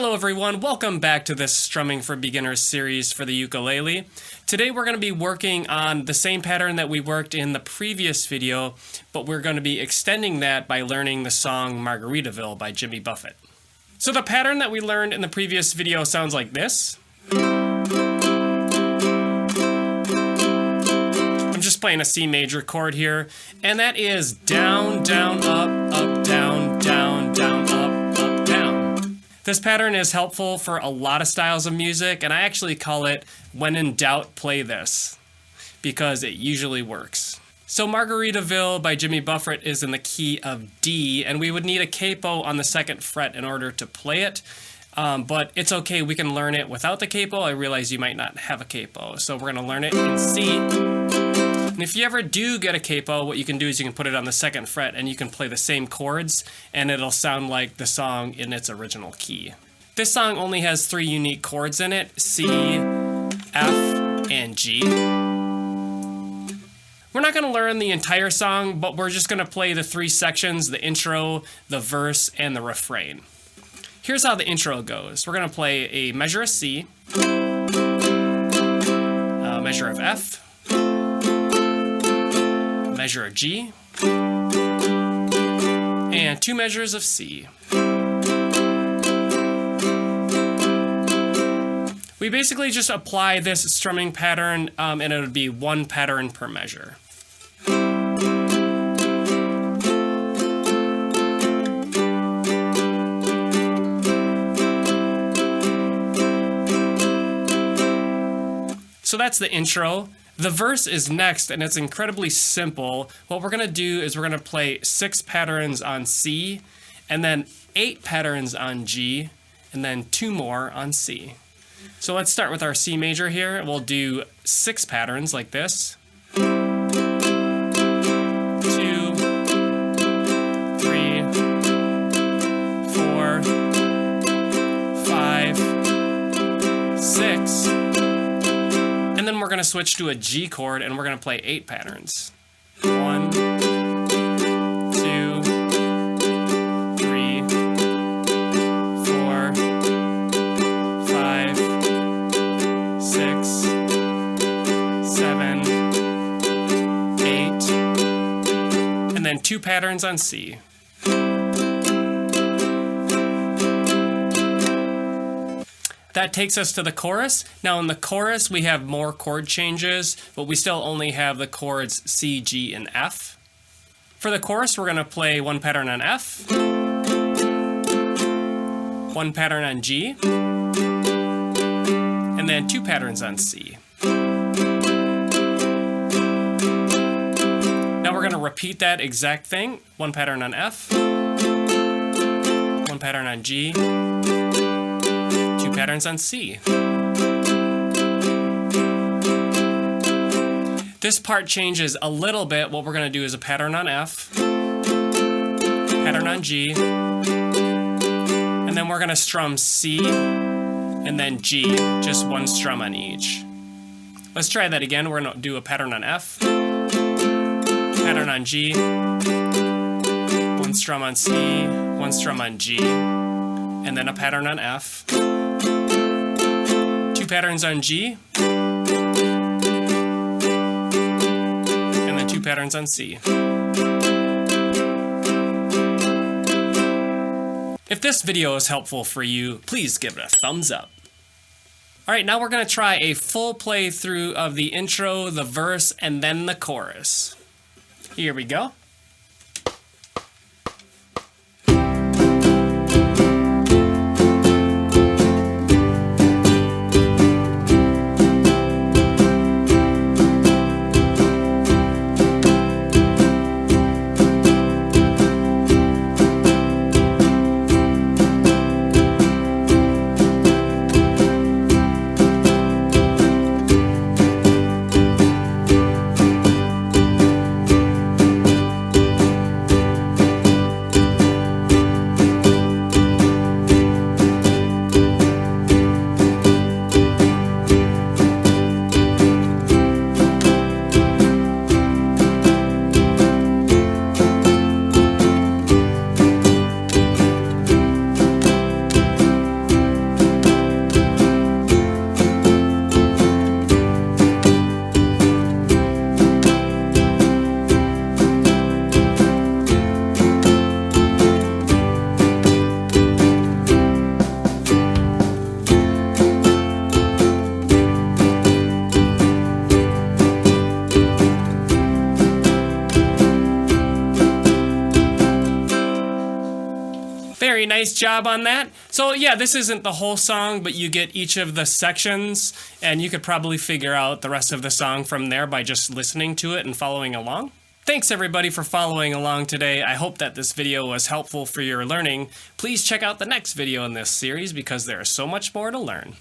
Hello everyone, welcome back to this Strumming for Beginners series for the ukulele. Today we're going to be working on the same pattern that we worked in the previous video, but we're going to be extending that by learning the song Margaritaville by Jimmy Buffett. So the pattern that we learned in the previous video sounds like this. I'm just playing a C major chord here, and that is down, down, up, down, down, down, up, down. This pattern is helpful for a lot of styles of music, and I actually call it when in doubt, play this, because it usually works. So Margaritaville by Jimmy Buffett is in the key of D, and we would need a capo on the second fret in order to play it. But it's okay, we can learn it without the capo. I realize you might not have a capo, so we're going to learn it in C. And if you ever do get a capo, what you can do is you can put it on the second fret and you can play the same chords and it'll sound like the song in its original key. This song only has 3 unique chords in it, C, F, and G. We're not going to learn the entire song, but we're just going to play the 3 sections, the intro, the verse, and the refrain. Here's how the intro goes. We're going to play a measure of C, a measure of F, measure of G, and 2 measures of C. We basically just apply this strumming pattern, and it would be 1 pattern per measure. So that's the intro. The verse is next, and it's incredibly simple. What we're going to do is we're going to play 6 patterns on C, and then 8 patterns on G, and then 2 more on C. So let's start with our C major here. We'll do 6 patterns like this. 2, 3, 4, 5, 6. And then we're going to switch to a G chord and we're going to play 8 patterns. 1, 2, 3, 4, 5, 6, 7, 8, and then 2 patterns on C. That takes us to the chorus. Now in the chorus we have more chord changes, but we still only have the chords C, G, and F. For the chorus we're going to play 1 pattern on F, 1 pattern on G, and then 2 patterns on C. Now we're going to repeat that exact thing. 1 pattern on F, 1 pattern on G, 2 patterns on C. This part changes a little bit. What we're going to do is a pattern on F, pattern on G, and then we're going to strum C and then G, just 1 strum on each. Let's try that again. We're going to do a pattern on F, pattern on G, 1 strum on C, 1 strum on G, and then a pattern on F, 2 patterns on G, and then 2 patterns on C. If this video is helpful for you, please give it a thumbs up. Alright, now we're going to try a full playthrough of the intro, the verse, and then the chorus. Here we go. Very nice job on that. So yeah, this isn't the whole song, but you get each of the sections, and you could probably figure out the rest of the song from there by just listening to it and following along. Thanks everybody for following along today. I hope that this video was helpful for your learning. Please check out the next video in this series because there is so much more to learn.